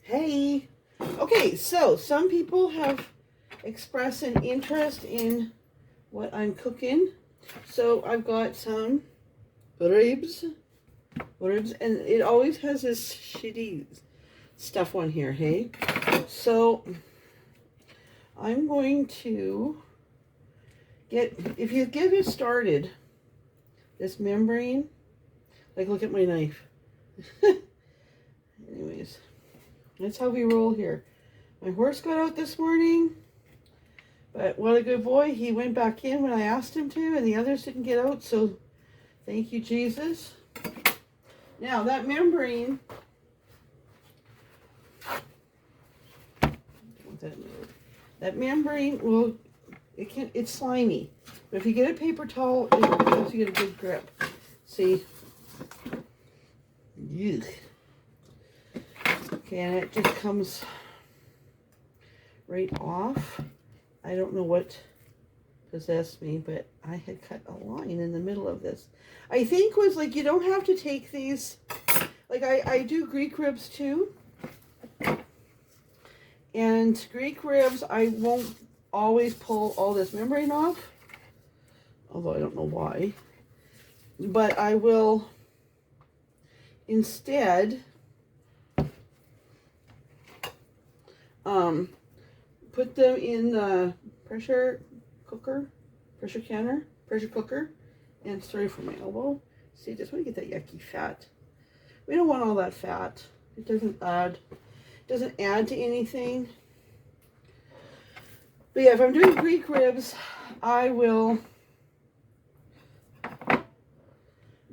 Hey. Okay, so some people have expressed an interest in what I'm cooking. So I've got some ribs, and it always has this shitty stuff on here, hey? So I'm going to if you get it started, this membrane, like look at my knife. Anyways, that's how we roll here. My horse got out this morning, but what a good boy. He went back in when I asked him to, and the others didn't get out, so thank you, Jesus. Now, that membrane, that membrane will, it's slimy. But if you get a paper towel, it helps you get a good grip. See? Yuck. Okay, and it just comes right off. I don't know what possessed me, but I had cut a line in the middle of this. I think was like, you don't have to take these, like I do Greek ribs too. And Greek ribs, I won't always pull all this membrane off, although I don't know why. But I will instead put them in the pressure cooker, and sorry for my elbow. See, just want to get that yucky fat. We don't want all that fat. It doesn't add to anything. But yeah, if I'm doing Greek ribs, I will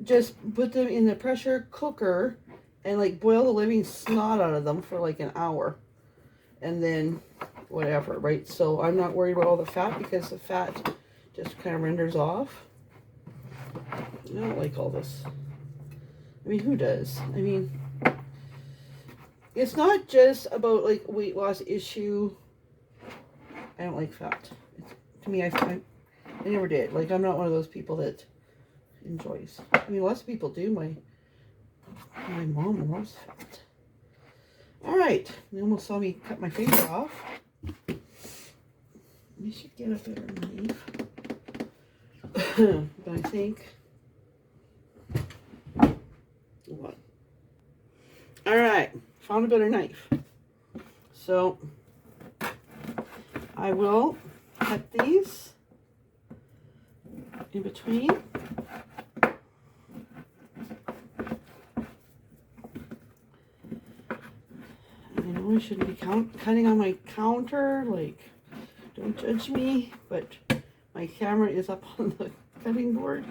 just put them in the pressure cooker and like boil the living snot out of them for like an hour. And then whatever, right? So I'm not worried about all the fat because the fat just kind of renders off. I don't like all this. I mean, who does? I mean, it's not just about like weight loss issue. I don't like fat. To me, I never did. Like, I'm not one of those people that enjoys. I mean, lots of people do. My mom loves fat. All right, you almost saw me cut my finger off. We should get a better knife. But I think what? All right, found a better knife. So I will cut these in between. I know I shouldn't be cutting on my counter, like, don't judge me, but my camera is up on the cutting board.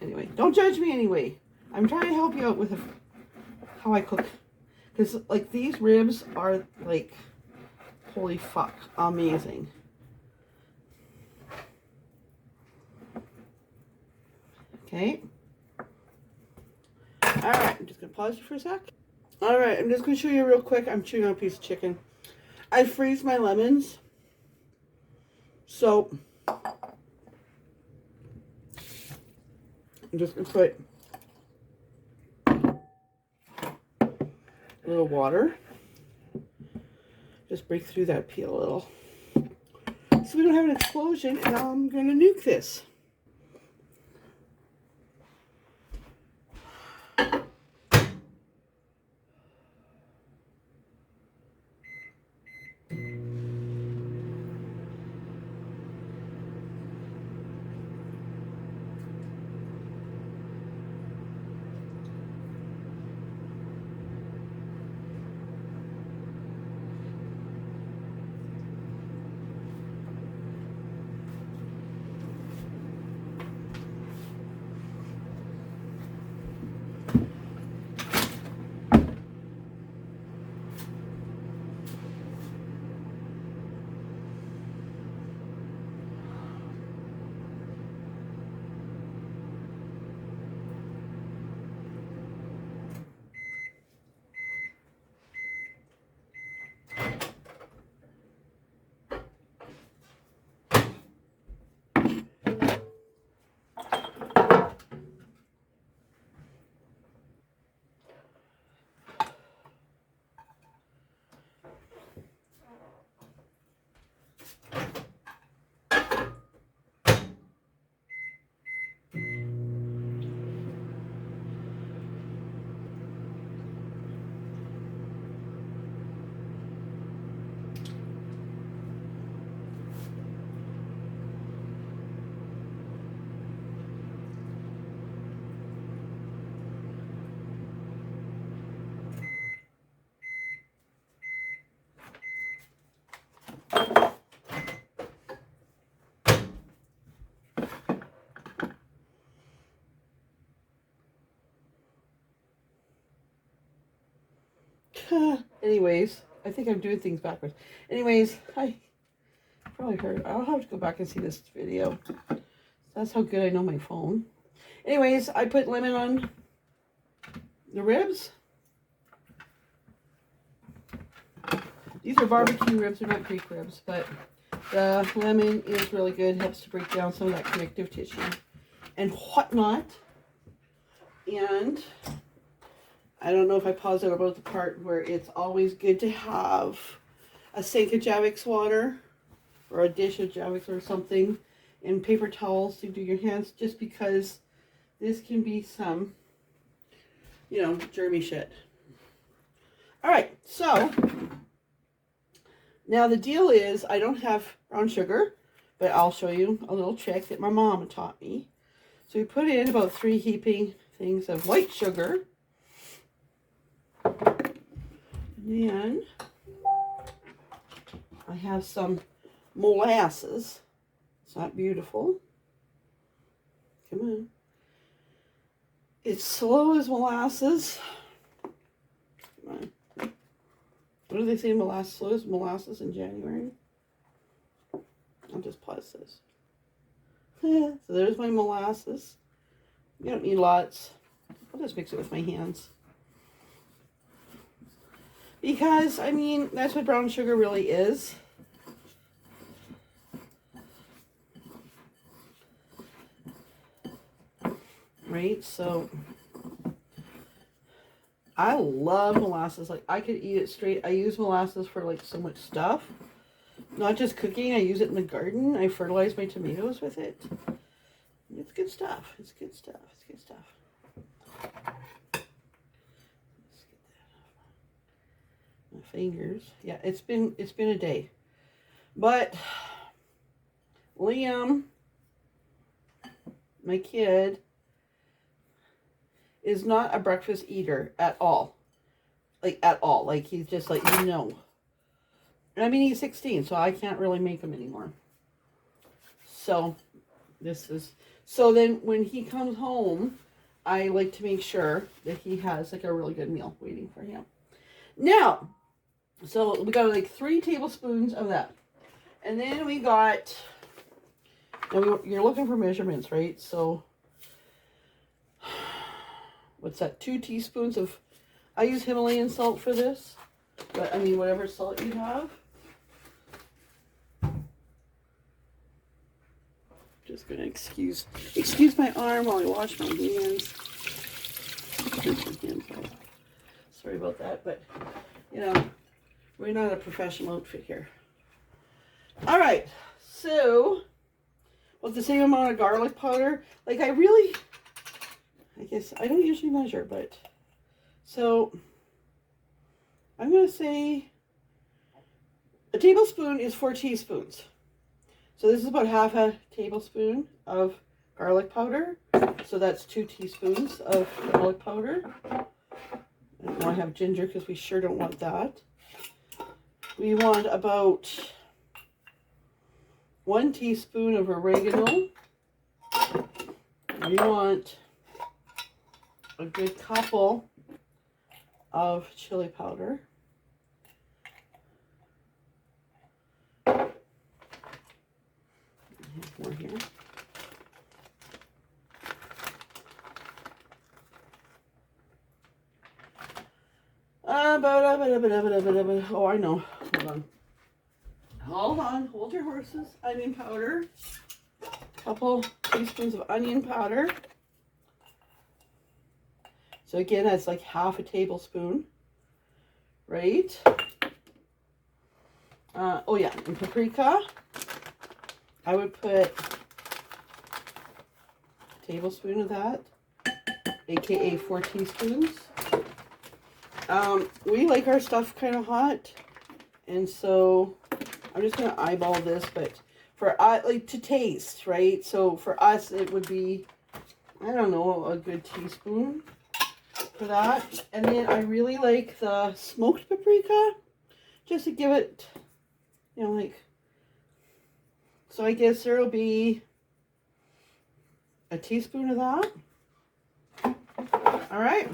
Anyway, don't judge me anyway. I'm trying to help you out with how I cook. Because, like, these ribs are, like, holy fuck, amazing. Okay. Alright, I'm just going to pause you for a sec. Alright, I'm just going to show you real quick. I'm chewing on a piece of chicken. I freeze my lemons. So, I'm just going to put a little water. Just break through that peel a little. So we don't have an explosion, and I'm going to nuke this. Anyways, I think I'm doing things backwards. Anyways, I probably heard. I'll have to go back and see this video. That's how good I know my phone. Anyways, I put lemon on the ribs. These are barbecue ribs, they're not Greek ribs, but the lemon is really good. Helps to break down some of that connective tissue and whatnot. And I don't know if I paused it about the part where it's always good to have a sink of Javix water or a dish of Javix or something and paper towels to do your hands, just because this can be some, you know, germy shit. All right, so now the deal is I don't have brown sugar, but I'll show you a little trick that my mom taught me. So we put in about 3 heaping things of white sugar. And then I have some molasses. It's not beautiful. Come on. It's slow as molasses. Come on. What do they say molasses? Slow as molasses in January? I'll just pause this. So there's my molasses. You don't need lots. I'll just mix it with my hands. Because, I mean, that's what brown sugar really is. Right? So, I love molasses. Like, I could eat it straight. I use molasses for, like, so much stuff. Not just cooking. I use it in the garden. I fertilize my tomatoes with it. It's good stuff. It's good stuff. It's good stuff. Let's get that off my fingers. Yeah, it's been a day. But Liam, my kid, is not a breakfast eater at all. Like, at all. Like, he's just like, no. And I mean, he's 16, so I can't really make him anymore. So, so then when he comes home, I like to make sure that he has, like, a really good meal waiting for him. Now, so we got, like, 3 tablespoons of that. And then we got, you're looking for measurements, right? So, what's that? 2 teaspoons of, I use Himalayan salt for this. But, I mean, whatever salt you have. Just gonna excuse my arm while I wash my hands. Sorry about that, but you know, we're not a professional outfit here. All right, so with the same amount of garlic powder, like I guess I don't usually measure, but so I'm gonna say a tablespoon is 4 teaspoons. So this is about half a tablespoon of garlic powder. So that's 2 teaspoons of garlic powder. I don't want to have ginger because we sure don't want that. We want about 1 teaspoon of oregano. We want a good couple of chili powder. More here. Oh, I know. Hold on. Hold your horses. Onion powder. Couple teaspoons of onion powder. So again, that's like half a tablespoon, right? Oh yeah, and paprika. I would put a tablespoon of that, aka 4 teaspoons. We like our stuff kind of hot, and so I'm just gonna eyeball this, but for like to taste, right? So for us, it would be, I don't know, a good teaspoon for that. And then I really like the smoked paprika, just to give it, you know, like. So I guess there will be a teaspoon of that. All right.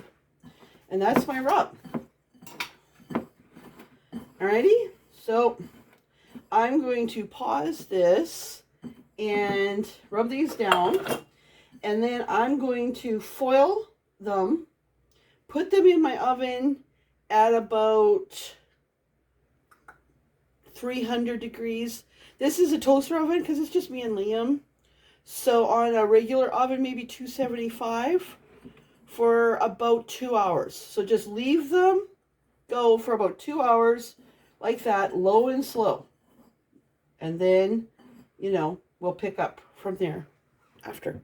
And that's my rub. Alrighty, so I'm going to pause this and rub these down, and then I'm going to foil them, put them in my oven at about 300 degrees. This is a toaster oven because it's just me and Liam. So on a regular oven, maybe 275 for about 2 hours. So just leave them go for about 2 hours like that, low and slow. And then, you know, we'll pick up from there after.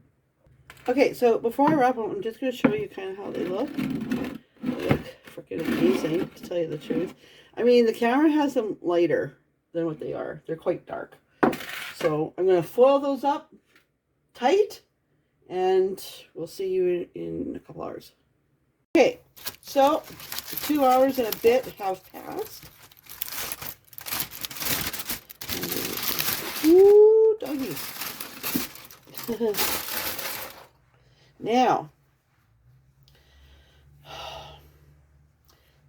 Okay, so before I wrap them, I'm just going to show you kind of how they look. They look freaking amazing, to tell you the truth. I mean, the camera has them lighter than what they are. They're quite dark. So I'm going to foil those up tight, and we'll see you in a couple hours. Okay, so 2 hours and a bit have passed. Ooh, doggies. Now,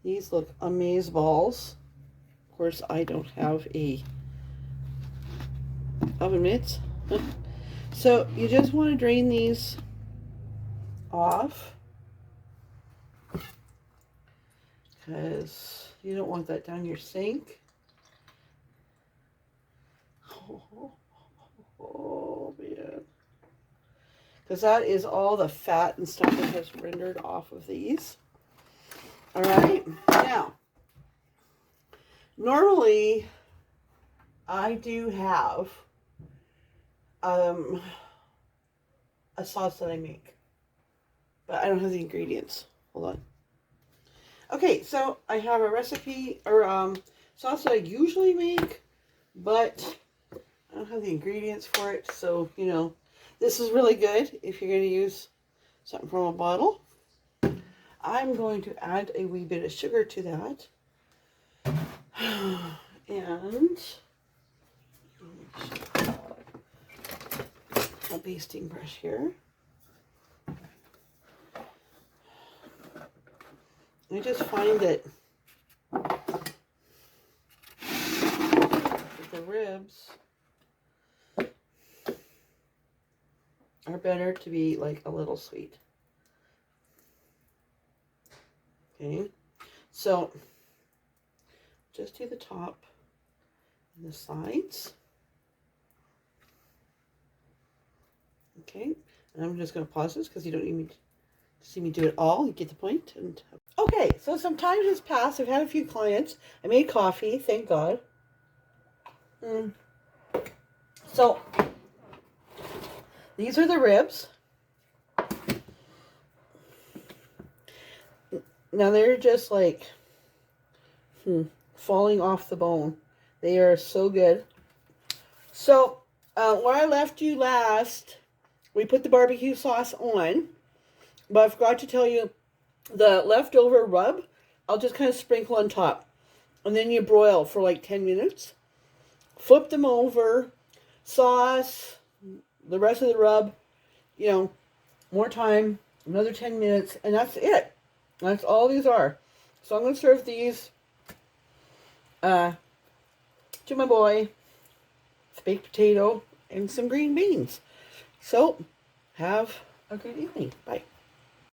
these look amazeballs. Of course, I don't have a oven mitts. So you just want to drain these off, because you don't want that down your sink. Oh man. Because that is all the fat and stuff that has rendered off of these. Alright, now, normally I do have a sauce that I make, but I don't have the ingredients. Hold on. Okay, so I have a recipe or sauce that I usually make, but I don't have the ingredients for it. So, you know, this is really good if you're going to use something from a bottle. I'm going to add a wee bit of sugar to that. And a basting brush here. I just find that the ribs are better to be like a little sweet. Okay, so just do the top and the sides. Okay, and I'm just going to pause this because you don't need me to see me do it all. You get the point. And okay, so some time has passed. I've had a few clients. I made coffee, thank God. So these are the ribs. Now they're just like falling off the bone. They are so good. So where I left you last, we put the barbecue sauce on, but I forgot to tell you the leftover rub, I'll just kind of sprinkle on top. And then you broil for like 10 minutes. Flip them over, sauce, the rest of the rub, you know, more time, another 10 minutes, and that's it. That's all these are. So I'm going to serve these to my boy, baked potato, and some green beans. So, have a good evening. Bye.